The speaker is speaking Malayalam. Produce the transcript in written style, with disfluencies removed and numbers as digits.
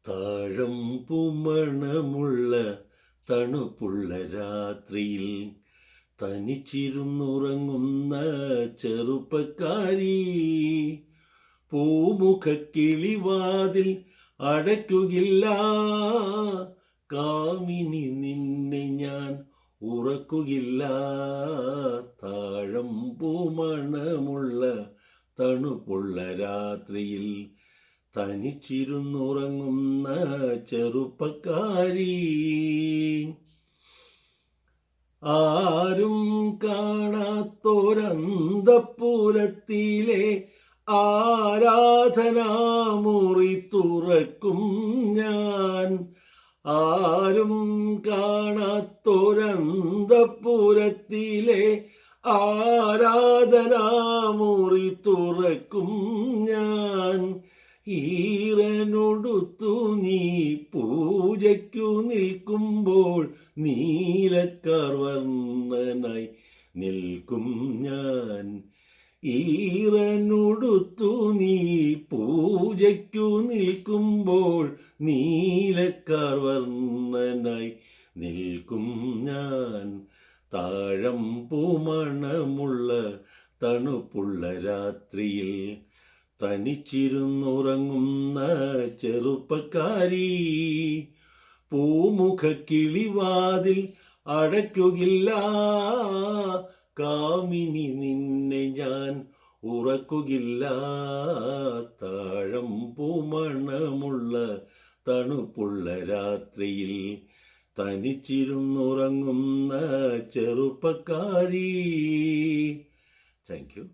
താഴമ്പൂ മണമുള്ള തണുപ്പുള്ള രാത്രിയിൽ തനിച്ചിരുന്നുറങ്ങുന്ന ചെറുപ്പക്കാരി, പൂമുഖക്കിളിവാതിൽ അടയ്ക്കുകയില്ല, കാമിനി നിന്നെ ഞാൻ ഉറക്കുകയില്ല. താഴമ്പൂ മണമുള്ള തണുപ്പുള്ള രാത്രിയിൽ തനിച്ചിരുന്നുറങ്ങുന്ന ചെറുപ്പക്കാരി, ആരും കാണാത്തൊരന്തഃപുരത്തിലെ ആരാധനാമുറി തുറക്കും ഞാൻ. ആരും കാണാത്തൊരന്തഃപുരത്തിലെ ആരാധനാമുറി തുറക്കും ഞാൻ. ഈറനൊടുത്തു നീ പൂജയ്ക്കു നിൽക്കുമ്പോൾ നീലക്കാർവർണ്ണനായി നിൽക്കും ഞാൻ. ഈറനൊടുത്തു നീ പൂജയ്ക്കു നിൽക്കുമ്പോൾ നീലക്കാർവർണ്ണനായി നിൽക്കും ഞാൻ. താഴമ്പൂ മണമുള്ള തണുപ്പുള്ള രാത്രിയിൽ തനിച്ചിരുന്നുറങ്ങുന്ന ചെറുപ്പക്കാരി, പൂമുഖക്കിളിവാതിൽ അടയ്ക്കുകയില്ല, കാമിനി നിന്നെ ഞാൻ ഉറക്കുകയില്ല. താഴമ്പൂ മണമുള്ള തണുപ്പുള്ള രാത്രിയിൽ തനിച്ചിരുന്നുറങ്ങുന്ന ചെറുപ്പക്കാരി. Thank you.